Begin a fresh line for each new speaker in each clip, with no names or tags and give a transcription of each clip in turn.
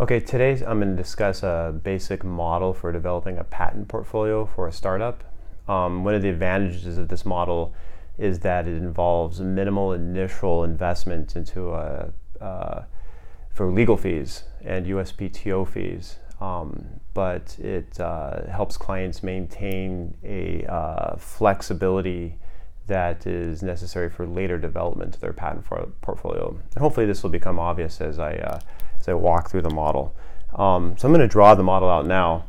Okay, today I'm going to discuss a basic model for developing a patent portfolio for a startup. One of the advantages of this model is that it involves minimal initial investment into for legal fees and USPTO fees, but it helps clients maintain a flexibility that is necessary for later development of their patent portfolio. And hopefully this will become obvious as I walk through the model. So I'm going to draw the model out now.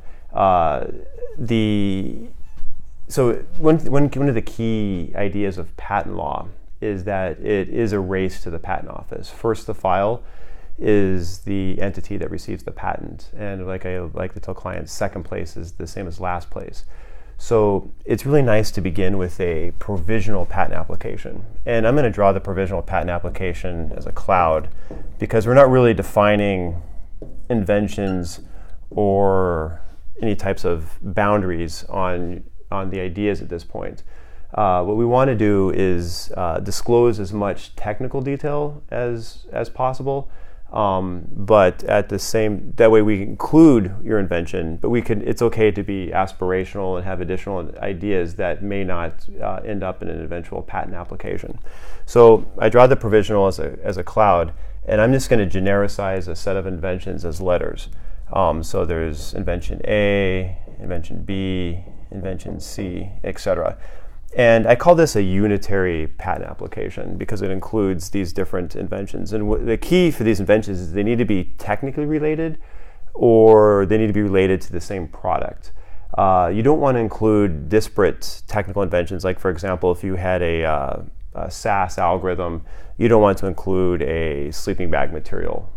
So one of the key ideas of patent law is that it is a race to the patent office. First to file is the entity that receives the patent, and like I like to tell clients, second place is the same as last place. So it's really nice to begin with a provisional patent application. And I'm going to draw the provisional patent application as a cloud because we're not really defining inventions or any types of boundaries on the ideas at this point. What we want to do is disclose as much technical detail as possible. But at the same, that way we include your invention, but it's okay to be aspirational and have additional ideas that may not end up in an eventual patent application. So I draw the provisional as a cloud, and I'm just going to genericize a set of inventions as letters. So there's invention A, invention B, invention C, etc. And I call this a unitary patent application because it includes these different inventions. And the key for these inventions is they need to be technically related or they need to be related to the same product. You don't want to include disparate technical inventions. Like, for example, if you had a SAS algorithm, you don't want to include a sleeping bag material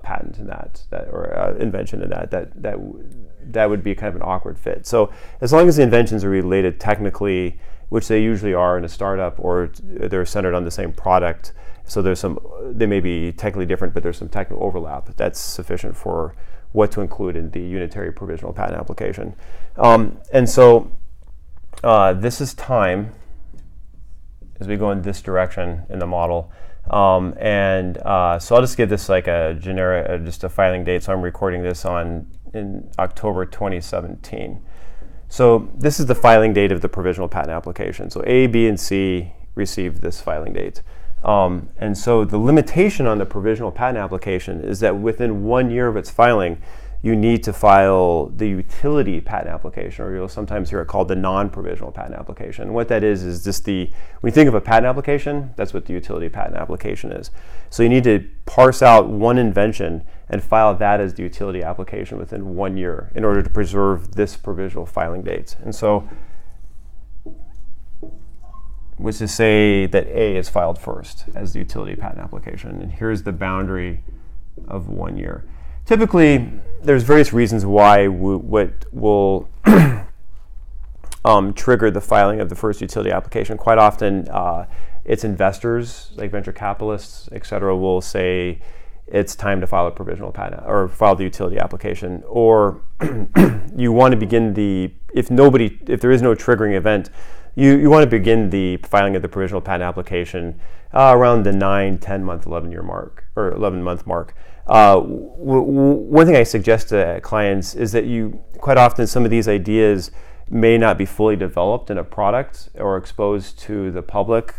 patent in that or invention in that would be kind of an awkward fit. So as long as the inventions are related technically, which they usually are in a startup, or they're centered on the same product. So they may be technically different, but there's some technical overlap. That's sufficient for what to include in the unitary provisional patent application. And so this is time as we go in this direction in the model. So I'll just give this like a generic, just a filing date. So I'm recording this in October 2017. So this is the filing date of the provisional patent application. So A, B, and C received this filing date. And so the limitation on the provisional patent application is that within 1 year of its filing, you need to file the utility patent application, or you'll sometimes hear it called the non-provisional patent application. And what that is just when you think of a patent application, that's what the utility patent application is. So you need to parse out one invention and file that as the utility application within 1 year in order to preserve this provisional filing date. And so, which is say that A is filed first as the utility patent application. And here's the boundary of 1 year. Typically, there's various reasons why what will trigger the filing of the first utility application. Quite often, it's investors, like venture capitalists, et cetera, will say it's time to file a provisional patent or file the utility application. Or you want to begin if there is no triggering event, you want to begin the filing of the provisional patent application around the 9, 10 month, 11 month mark. One thing I suggest to clients is that quite often some of these ideas may not be fully developed in a product or exposed to the public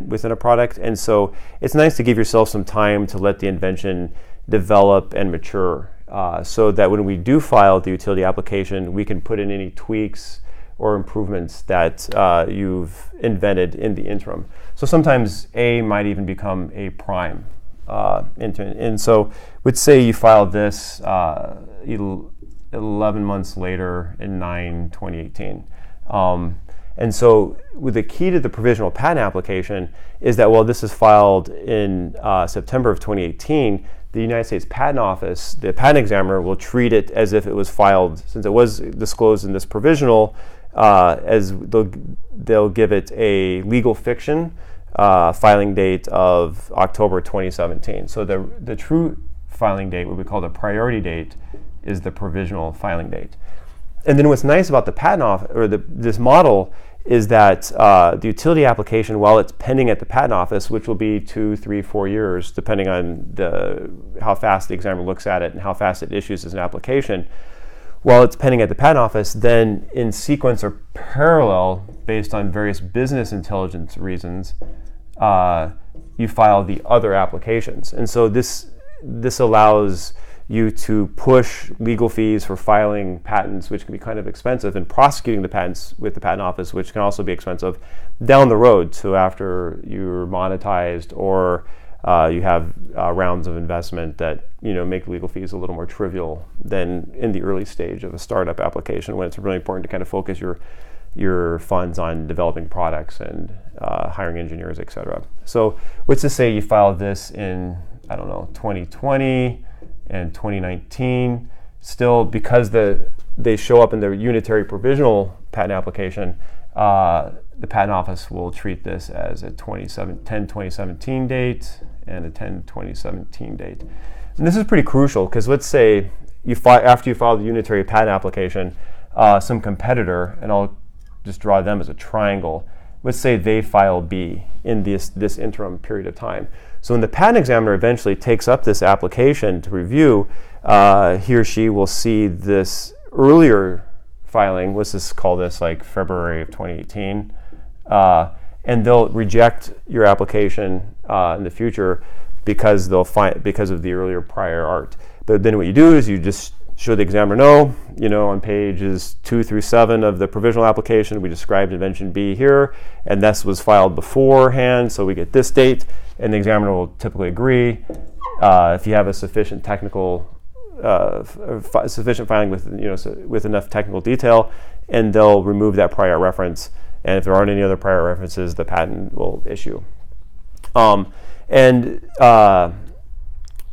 within a product. And so it's nice to give yourself some time to let the invention develop and mature so that when we do file the utility application, we can put in any tweaks or improvements that you've invented in the interim. So sometimes A might even become A prime. And so let's say you filed this 11 months later in 9/2018. And so the key to the provisional patent application is that while this is filed in September of 2018, the United States Patent Office, the patent examiner, will treat it as if it was filed, since it was disclosed in this provisional, as they'll give it a legal fiction filing date of October 2017. So the true filing date, what we call the priority date, is the provisional filing date. And then what's nice about the patent office or this model is that the utility application, while it's pending at the patent office, which will be 2, 3, 4 years, depending on how fast the examiner looks at it and how fast it issues as an application, while it's pending at the patent office, then in sequence or parallel, based on various business intelligence reasons, you file the other applications. And so this allows you to push legal fees for filing patents, which can be kind of expensive, and prosecuting the patents with the patent office, which can also be expensive, down the road. So after you're monetized or you have rounds of investment that make legal fees a little more trivial than in the early stage of a startup application, when it's really important to kind of focus your funds on developing products and hiring engineers, etc. So let's just say you filed this in 2020 and 2019. Still, because they show up in the unitary provisional patent application, the patent office will treat this as a 10/2017 date and a 10/2017 date. And this is pretty crucial, because let's say after you file the unitary patent application, some competitor, and I'll just draw them as a triangle, let's say they file B in this interim period of time. So when the patent examiner eventually takes up this application to review, he or she will see this earlier filing, let's just call this like February of 2018, and they'll reject your application in the future because of the earlier prior art. But then what you do is you just show the examiner, on pages 2 through 7 of the provisional application, we described invention B here, and this was filed beforehand, so we get this date, and the examiner will typically agree. If you have a sufficient sufficient filing with enough technical detail, and they'll remove that prior reference. And if there aren't any other prior references, the patent will issue.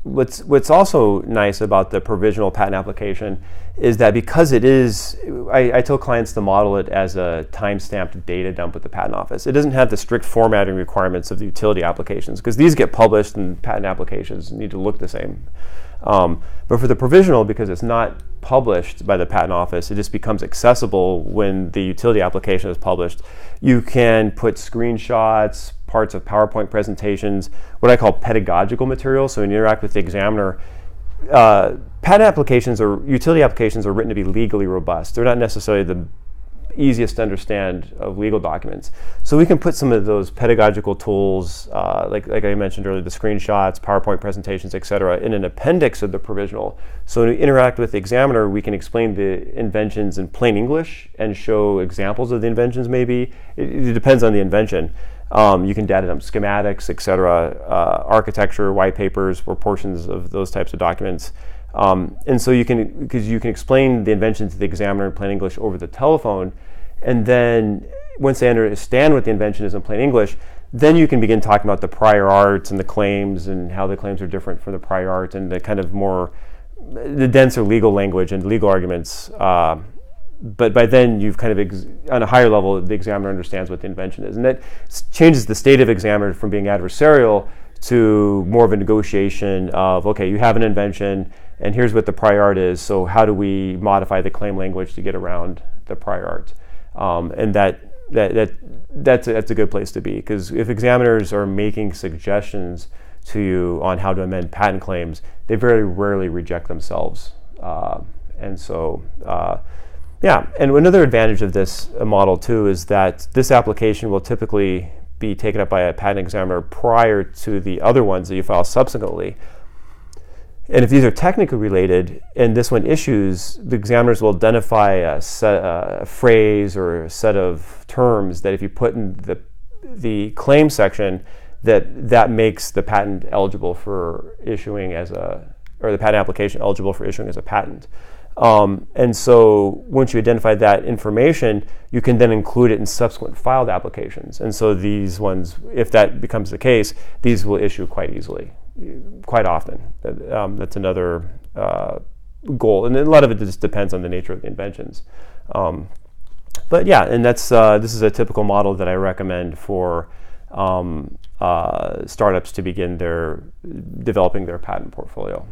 What's also nice about the provisional patent application is that because it is, I tell clients to model it as a time-stamped data dump with the patent office. It doesn't have the strict formatting requirements of the utility applications, because these get published and patent applications need to look the same. But for the provisional, because it's not published by the patent office, it just becomes accessible when the utility application is published. You can put screenshots, parts of PowerPoint presentations, what I call pedagogical material. So when you interact with the examiner, patent applications or utility applications are written to be legally robust. They're not necessarily the easiest to understand of legal documents. So we can put some of those pedagogical tools, like I mentioned earlier, the screenshots, PowerPoint presentations, etc., in an appendix of the provisional. So when we interact with the examiner, we can explain the inventions in plain English and show examples of the inventions maybe. It depends on the invention. You can data dump schematics, etc., architecture, white papers, or portions of those types of documents. And so you can explain the invention to the examiner in plain English over the telephone, and then once they understand what the invention is in plain English, then you can begin talking about the prior arts and the claims and how the claims are different from the prior art and the kind of the denser legal language and legal arguments. But by then you've kind of, on a higher level, the examiner understands what the invention is. And that changes the state of examiner from being adversarial to more of a negotiation of, okay, you have an invention, and here's what the prior art is, so how do we modify the claim language to get around the prior art? And that's a good place to be, because if examiners are making suggestions to you on how to amend patent claims, they very rarely reject themselves. And another advantage of this model too is that this application will typically be taken up by a patent examiner prior to the other ones that you file subsequently. And if these are technically related and this one issues, the examiners will identify a phrase or a set of terms that if you put in the claim section, that makes the patent eligible for issuing or the patent application eligible for issuing as a patent. And so once you identify that information, you can then include it in subsequent filed applications. And so these ones, if that becomes the case, these will issue quite easily, quite often. That's another goal. And a lot of it just depends on the nature of the inventions. But yeah, and this is a typical model that I recommend for startups to begin developing their patent portfolio.